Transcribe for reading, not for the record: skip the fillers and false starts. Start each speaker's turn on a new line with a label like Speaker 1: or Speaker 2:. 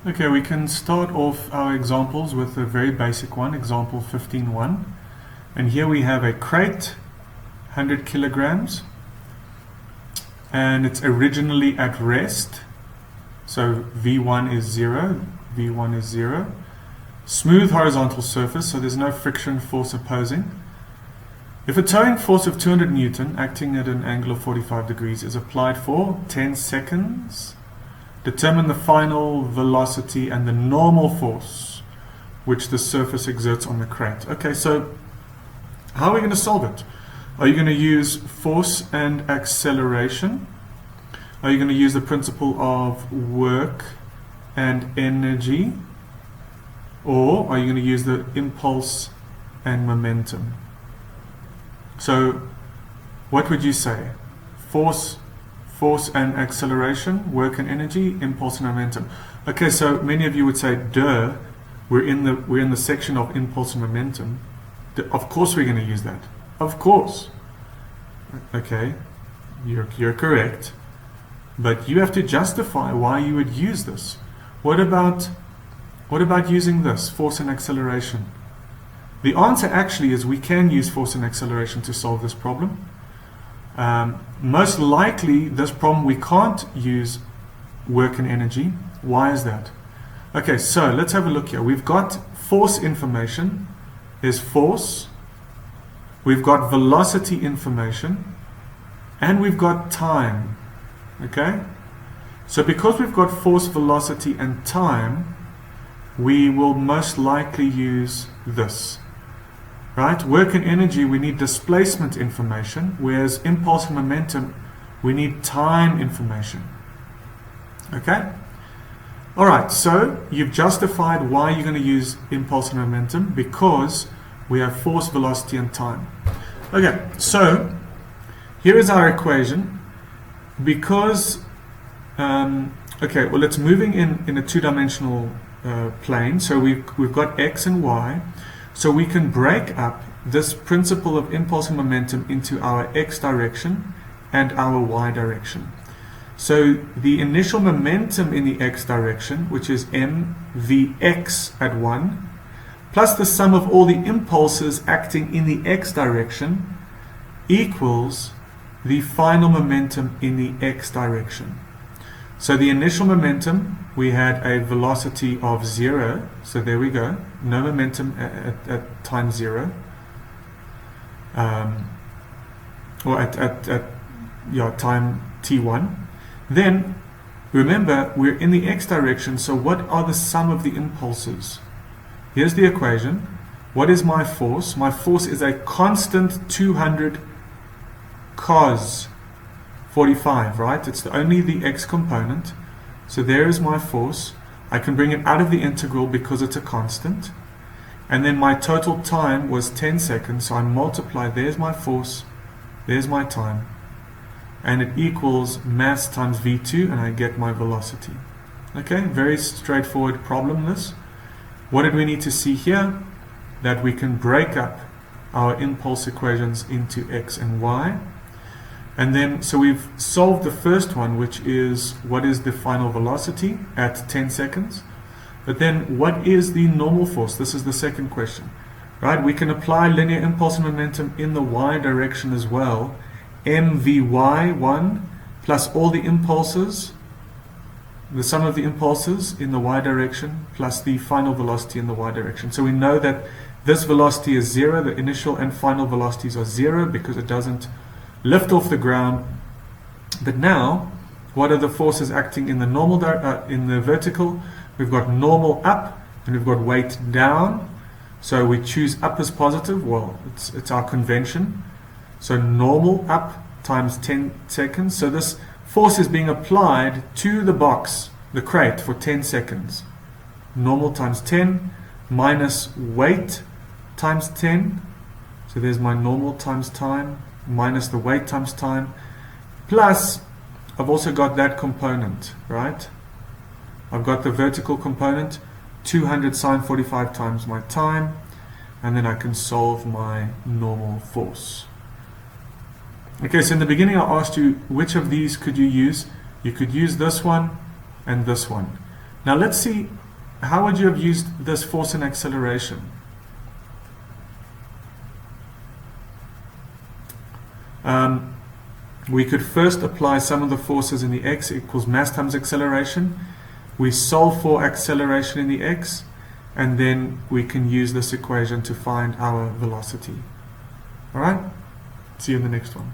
Speaker 1: Okay, we can start off our examples with a very basic one, example 15.1. And here we have a crate, 100 kilograms, and it's originally at rest. So V1 is 0, V1 is 0. Smooth horizontal surface, so there's no friction force opposing. If a towing force of 200 Newton acting at an angle of 45 degrees is applied for 10 seconds, determine the final velocity and the normal force which the surface exerts on the crate. Okay, so how are we going to solve it? Are you going to use force and acceleration? Are you going to use the principle of work and energy? Or are you going to use the impulse and momentum? So what would you say? Force and acceleration, work and energy, impulse and momentum. Okay, so many of you would say, duh, we're in the section of impulse and momentum. Of course we're going to use that. Of course. Okay, you're correct. But you have to justify why you would use this. What about using this, force and acceleration? The answer actually is we can use force and acceleration to solve this problem. Most likely, this problem we can't use work and energy. Why is that? Okay, so let's have a look here. We've got force information. There's force. We've got velocity information. And we've got time. Okay? So because we've got force, velocity, and time, we will most likely use this. Right? Work and energy, we need displacement information, whereas impulse and momentum, we need time information. Okay? Alright, so you've justified why you're going to use impulse and momentum, because we have force, velocity, and time. Okay, so here is our equation. Because, okay, well, it's moving in a two-dimensional plane, so we've got x and y. So we can break up this principle of impulse and momentum into our x direction and our y direction. So the initial momentum in the x direction, which is mvx at 1, plus the sum of all the impulses acting in the x direction equals the final momentum in the x direction. So the initial momentum, we had a velocity of 0, so there we go, no momentum at time 0, or at time t1. Then, remember, we're in the x direction, so what are the sum of the impulses? Here's the equation. What is my force? My force is a constant 200 cos 45, right? It's only the x component. So there is my force. I can bring it out of the integral because it's a constant. And then my total time was 10 seconds. So I multiply, there's my force, there's my time. And it equals mass times v2, and I get my velocity. Okay, very straightforward problem this. What did we need to see here? That we can break up our impulse equations into x and y. And then, so we've solved the first one, which is what is the final velocity at 10 seconds. But then, what is the normal force? This is the second question, right? We can apply linear impulse and momentum in the y direction as well. mvy1 plus all the impulses, the sum of the impulses in the y direction, plus the final velocity in the y direction. So we know that this velocity is 0, the initial and final velocities are 0 because it doesn't lift off the ground. But now, what are the forces acting in the normal in the vertical? We've got normal up and we've got weight down. So we choose up as positive. Well, it's our convention. So normal up times 10 seconds. So this force is being applied to the box, the crate, for 10 seconds. Normal times 10 minus weight times 10. So there's my normal times time minus the weight times time, plus I've also got that component, right? I've got the vertical component, 200 sine 45 times my time, and then I can solve my normal force. Okay, so in the beginning I asked you which of these could you use. You could use this one and this one. Now let's see, how would you have used this force and acceleration? We could first apply some of the forces in the x equals mass times acceleration. We solve for acceleration in the x, and then we can use this equation to find our velocity. Alright? See you in the next one.